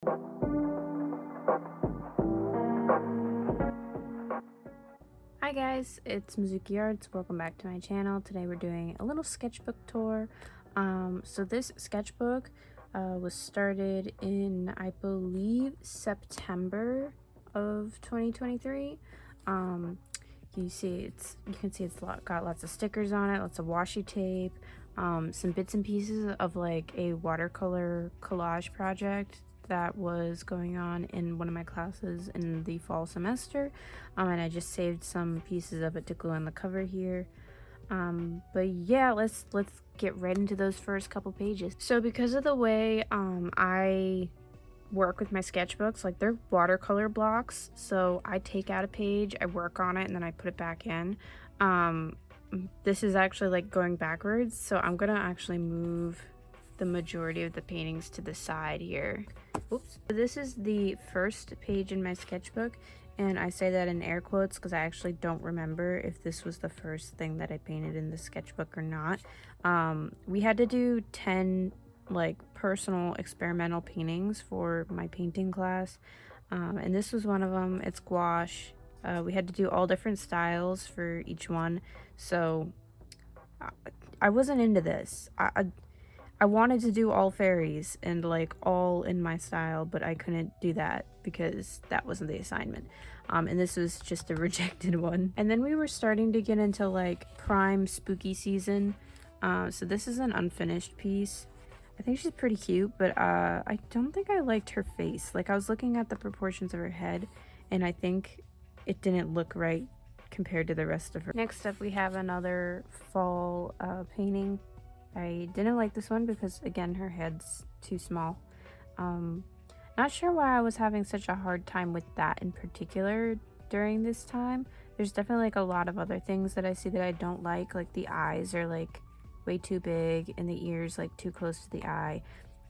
Hi guys, it's Mizuki Arts. Welcome back to my channel. Today we're doing a little sketchbook tour. So this sketchbook was started in, I believe, September of 2023. You can see it's got lots of stickers on it, lots of washi tape, some bits and pieces of like a watercolor collage project that was going on in one of my classes in the fall semester, and I just saved some pieces of it to glue on the cover here. But yeah, let's get right into those first couple pages. So because of the way I work with my sketchbooks, like they're watercolor blocks, so I take out a page, I work on it, and then I put it back in. This is actually like going backwards, so I'm gonna actually move the majority of the paintings to the side here. Oops. This is the first page in my sketchbook, and I say that in air quotes because I actually don't remember if this was the first thing that I painted in the sketchbook or not. We had to do 10 like personal experimental paintings for my painting class, and this was one of them. It's gouache. We had to do all different styles for each one, so I wasn't into this. I wanted to do all fairies and like all in my style, but I couldn't do that because that wasn't the assignment. And this was just a rejected one. And then we were starting to get into like prime spooky season. So this is an unfinished piece. I think she's pretty cute, but I don't think I liked her face. Like I was looking at the proportions of her head and I think it didn't look right compared to the rest of her. Next up we have another fall painting. I didn't like this one because, again, her head's too small. Not sure why I was having such a hard time with that in particular during this time. There's definitely like a lot of other things that I see that I don't like the eyes are like way too big and the ears like too close to the eye.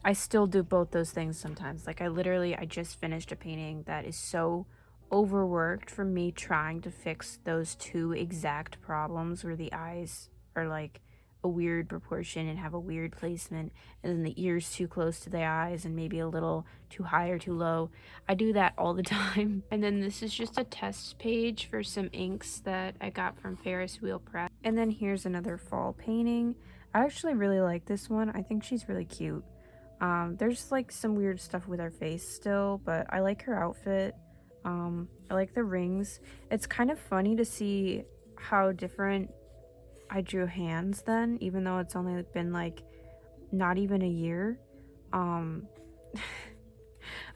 I still do both those things sometimes. Like I just finished a painting that is so overworked for me trying to fix those two exact problems where the eyes are like a weird proportion and have a weird placement, and then the ears too close to the eyes and maybe a little too high or too low. I do that all the time. And then this is just a test page for some inks that I got from Ferris Wheel Press. And then here's another fall painting. I actually really like this one. I think she's really cute. There's like some weird stuff with her face still, but I like her outfit. I like the rings. It's kind of funny to see how different I drew hands then, even though it's only been like not even a year.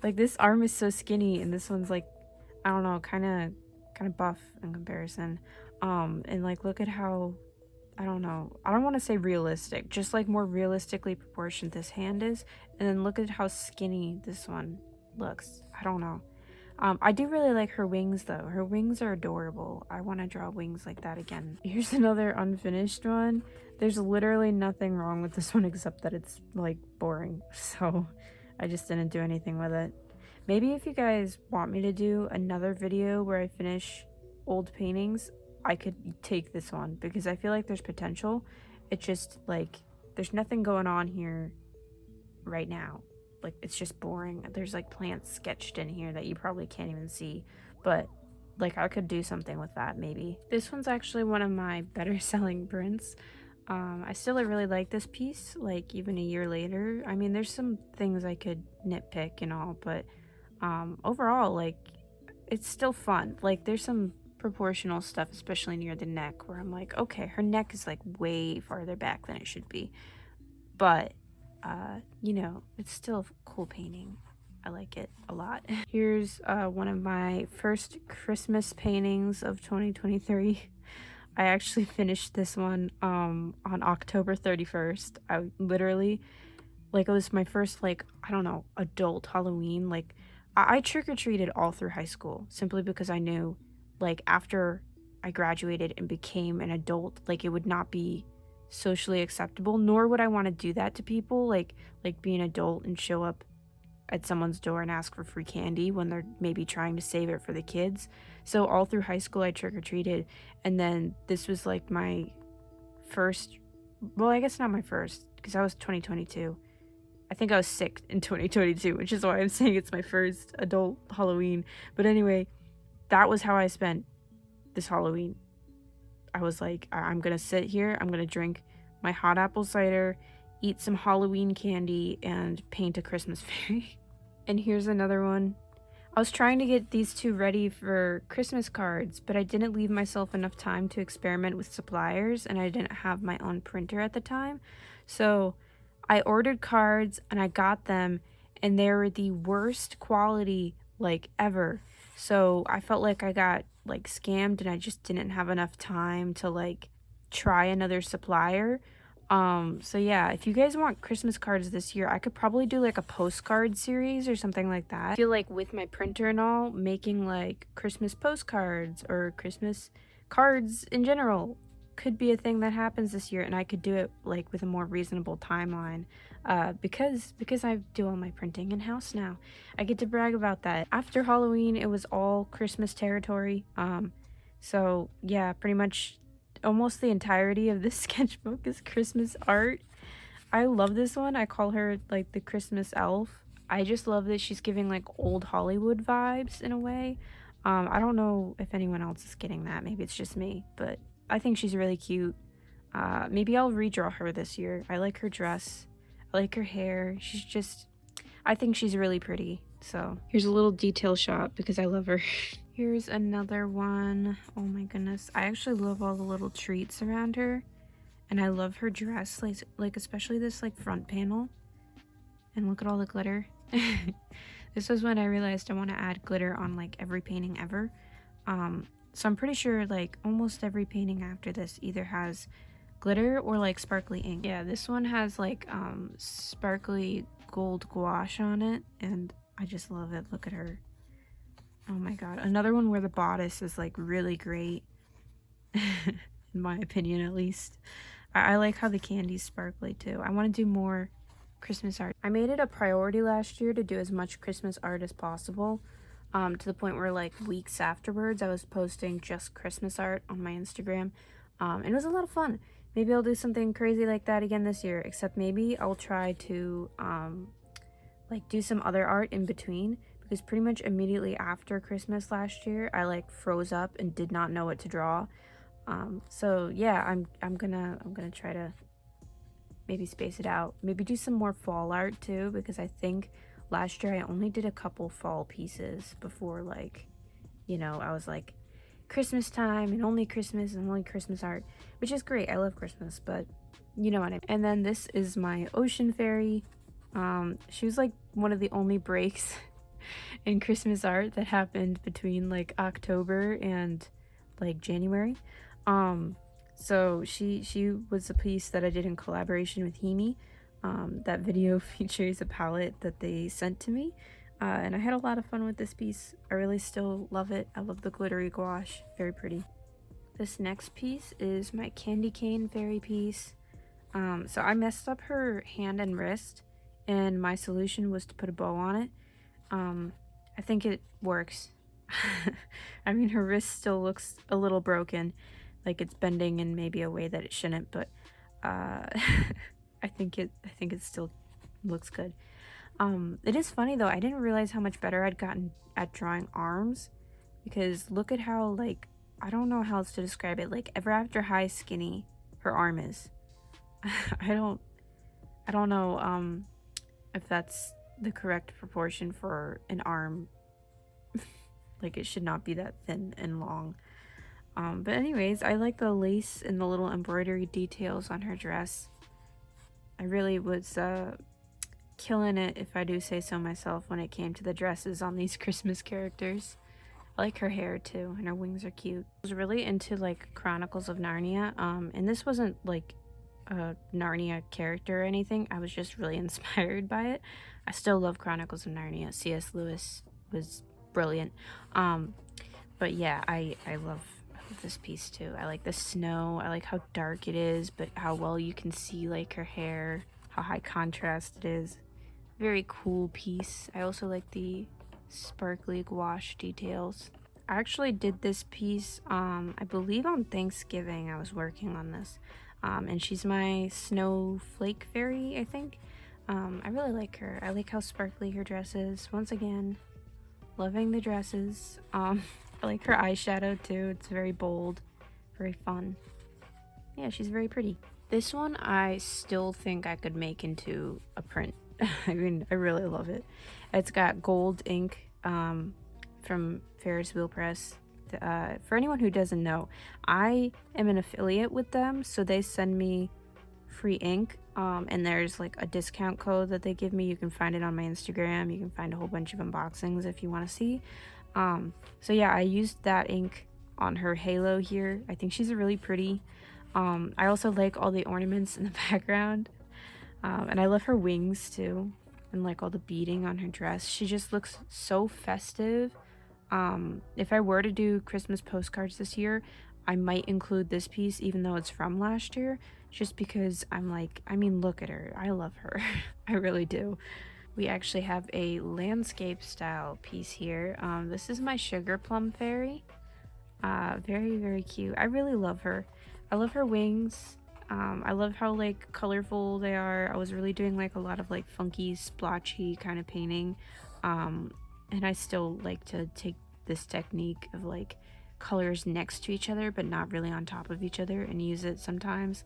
Like this arm is so skinny and this one's like, I don't know, kind of buff in comparison. And like look at how, I don't know, I don't want to say realistic, just like more realistically proportioned this hand is, and then look at how skinny this one looks. I don't know. I do really like her wings though. Her wings are adorable. I want to draw wings like that again. Here's another unfinished one. There's literally nothing wrong with this one except that it's like boring. So I just didn't do anything with it. Maybe if you guys want me to do another video where I finish old paintings, I could take this one because I feel like there's potential. It's just like there's nothing going on here right now. Like it's just boring. There's like plants sketched in here that you probably can't even see, but like I could do something with that maybe. This one's actually one of my better selling prints. I still really like this piece, like even a year later. I mean, there's some things I could nitpick and all, but overall, like it's still fun. Like there's some proportional stuff, especially near the neck, where I'm like, okay, her neck is like way farther back than it should be, but you know, it's still a cool painting. I like it a lot. Here's one of my first Christmas paintings of 2023. I actually finished this one on October 31st. I literally, like, it was my first, like, I don't know, adult Halloween. Like, I trick-or-treated all through high school simply because I knew, like, after I graduated and became an adult, like, it would not be socially acceptable, nor would I want to do that to people, like be an adult and show up at someone's door and ask for free candy when they're maybe trying to save it for the kids. So all through high school I trick-or-treated, and then this was like my first, well, I guess not my first because I was 2022. I think I was sick in 2022, which is why I'm saying it's my first adult Halloween. But anyway, that was how I spent this Halloween. I was like, I'm gonna sit here, I'm gonna drink my hot apple cider, eat some Halloween candy, and paint a Christmas fairy. And here's another one. I was trying to get these two ready for Christmas cards, but I didn't leave myself enough time to experiment with suppliers, and I didn't have my own printer at the time. So I ordered cards and I got them, and they were the worst quality like ever. So I felt like I got like scammed, and I just didn't have enough time to like try another supplier. So yeah, if you guys want Christmas cards this year, I could probably do like a postcard series or something like that. I feel like with my printer and all, making like Christmas postcards or Christmas cards in general could be a thing that happens this year, and I could do it like with a more reasonable timeline, because I do all my printing in house now. I get to brag about that. After Halloween, it was all Christmas territory. So yeah, pretty much almost the entirety of this sketchbook is Christmas art. I love this one. I call her like the Christmas elf. I just love that she's giving like old Hollywood vibes in a way. I don't know if anyone else is getting that. Maybe it's just me, but I think she's really cute. Maybe I'll redraw her this year. I like her dress. I like her hair. I think she's really pretty. So here's a little detail shot because I love her. Here's another one. Oh my goodness. I actually love all the little treats around her. And I love her dress, like especially this like front panel. And look at all the glitter. This was when I realized I want to add glitter on like every painting ever. So I'm pretty sure like almost every painting after this either has glitter or like sparkly ink. Yeah, this one has like sparkly gold gouache on it, and I just love it. Look at her. Oh my god. Another one where the bodice is like really great. In my opinion, at least. I like how the candy's sparkly too. I want to do more Christmas art. I made it a priority last year to do as much Christmas art as possible. To the point where like weeks afterwards I was posting just Christmas art on my Instagram. And it was a lot of fun. Maybe I'll do something crazy like that again this year, except maybe I'll try to like do some other art in between, because pretty much immediately after Christmas last year I like froze up and did not know what to draw. So yeah, I'm gonna try to maybe space it out, maybe do some more fall art too, because I think last year I only did a couple fall pieces before, like, you know, I was like Christmas time and only Christmas art, which is great. I love Christmas, but you know what I mean. And then this is my ocean fairy. She was like one of the only breaks in Christmas art that happened between like October and like January. So she was a piece that I did in collaboration with Himi. That video features a palette that they sent to me, and I had a lot of fun with this piece. I really still love it. I love the glittery gouache, very pretty. This next piece is my candy cane fairy piece. So I messed up her hand and wrist, and my solution was to put a bow on it. I think it works. I mean, her wrist still looks a little broken, like it's bending in maybe a way that it shouldn't, but I think it still looks good. It is funny though, I didn't realize how much better I'd gotten at drawing arms, because look at how, like, I don't know how else to describe it, like ever after high skinny her arm is. I don't know if that's the correct proportion for an arm. Like, it should not be that thin and long. But anyways, I like the lace and the little embroidery details on her dress. I really was killing it, if I do say so myself, when it came to the dresses on these Christmas characters. I like her hair too, and her wings are cute. I was really into like Chronicles of Narnia, and this wasn't like a Narnia character or anything. I was just really inspired by it. I still love Chronicles of Narnia. C.S. Lewis was brilliant. But yeah, I love this piece too. I like the snow. I like how dark it is, but how well you can see like her hair, how high contrast it is. Very cool piece. I also like the sparkly gouache details. I actually did this piece, I believe on Thanksgiving. I was working on this, and she's my snowflake fairy, I think. I really like her. I like how sparkly her dress is. Once again, loving the dresses. I like her eyeshadow too. It's very bold, very fun. Yeah, she's very pretty. This one I still think I could make into a print. I mean, I really love it. It's got gold ink from Ferris Wheel Press. For anyone who doesn't know, I am an affiliate with them, so they send me free ink, and there's like a discount code that they give me. You can find it on my Instagram. You can find a whole bunch of unboxings if you want to see. So yeah, I used that ink on her halo here. I think she's really pretty. I also like all the ornaments in the background, and I love her wings too, and like all the beading on her dress. She just looks so festive. If I were to do Christmas postcards this year, I might include this piece even though it's from last year, just because I'm like, I mean, look at her. I love her. I really do. We actually have a landscape style piece here. This is my sugar plum fairy. Very, very cute. I really love her. I love her wings. I love how like colorful they are. I was really doing like a lot of like funky splotchy kind of painting. And I still like to take this technique of like colors next to each other but not really on top of each other and use it sometimes.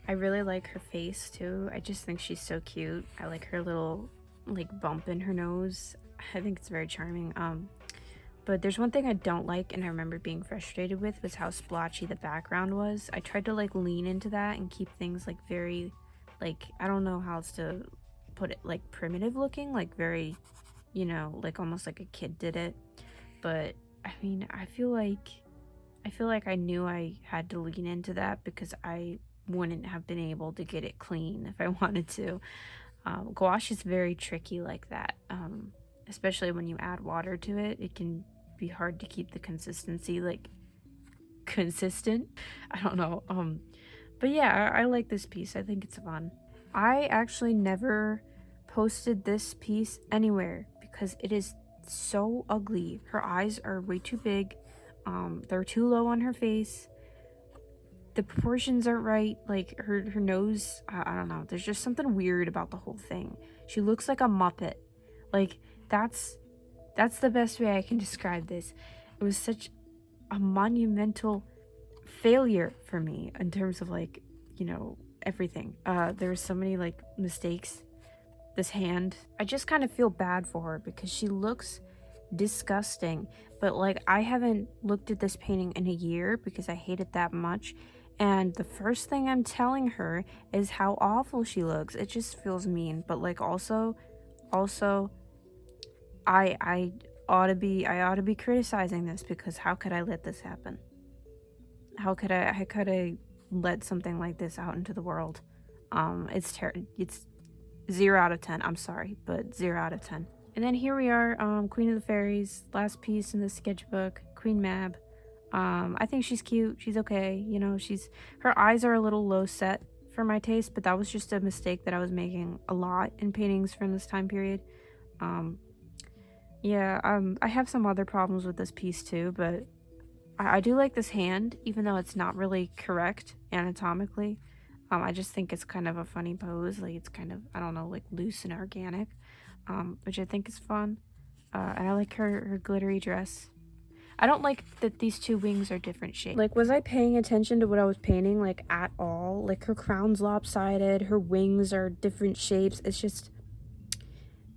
I really like her face too. I just think she's so cute. I like her little like bump in her nose. I think it's very charming. But there's one thing I don't like, and I remember being frustrated with, was how splotchy the background was. I tried to like lean into that and keep things like very, like, I don't know how else to put it, like primitive looking, like very, you know, like almost like a kid did it. But I mean, I feel like I knew I had to lean into that because I wouldn't have been able to get it clean if I wanted to. Gouache is very tricky like that, especially when you add water to it. It can be hard to keep the consistency like consistent. I don't know. But yeah, I like this piece. I think it's fun. I actually never posted this piece anywhere because it is so ugly. Her eyes are way too big. They're too low on her face. The proportions aren't right. Like her nose, I don't know. There's just something weird about the whole thing. She looks like a Muppet. Like that's the best way I can describe this. It was such a monumental failure for me in terms of like, you know, everything. There were so many like mistakes. This hand, I just kind of feel bad for her because she looks disgusting. But like, I haven't looked at this painting in a year because I hate it that much. And the first thing I'm telling her is how awful she looks. It just feels mean. But like also I ought to be criticizing this because how could I let this happen? How could I let something like this out into the world? It's 0 out of 10. I'm sorry, but 0 out of 10. And then here we are, Queen of the Fairies, last piece in the sketchbook, Queen Mab. I think she's cute. She's okay. You know, her eyes are a little low set for my taste, but that was just a mistake that I was making a lot in paintings from this time period. I have some other problems with this piece too, but I do like this hand, even though it's not really correct anatomically. I just think it's kind of a funny pose. Like it's kind of, I don't know, like loose and organic, which I think is fun. And I like her glittery dress. I don't like that these two wings are different shapes. Like, was I paying attention to what I was painting, like, at all? Like, her crown's lopsided, her wings are different shapes. It's just,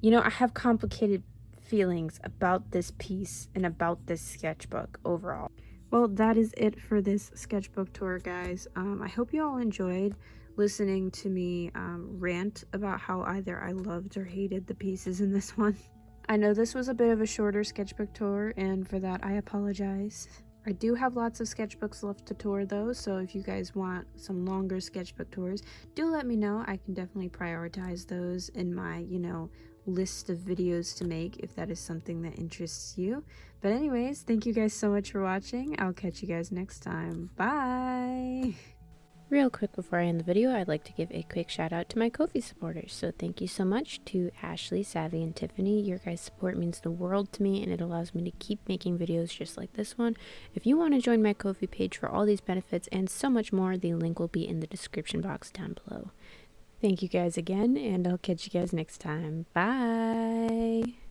you know, I have complicated feelings about this piece and about this sketchbook overall. Well, that is it for this sketchbook tour, guys. I hope you all enjoyed listening to me rant about how either I loved or hated the pieces in this one. I know this was a bit of a shorter sketchbook tour, and for that I apologize. I do have lots of sketchbooks left to tour though, so if you guys want some longer sketchbook tours, do let me know. I can definitely prioritize those in my, you know, list of videos to make if that is something that interests you. But anyways, thank you guys so much for watching. I'll catch you guys next time. Bye! Real quick before I end the video, I'd like to give a quick shout out to my Ko-fi supporters. So thank you so much to Ashley, Savvy, and Tiffany. Your guys' support means the world to me, and it allows me to keep making videos just like this one. If you want to join my Ko-fi page for all these benefits and so much more, the link will be in the description box down below. Thank you guys again, and I'll catch you guys next time. Bye!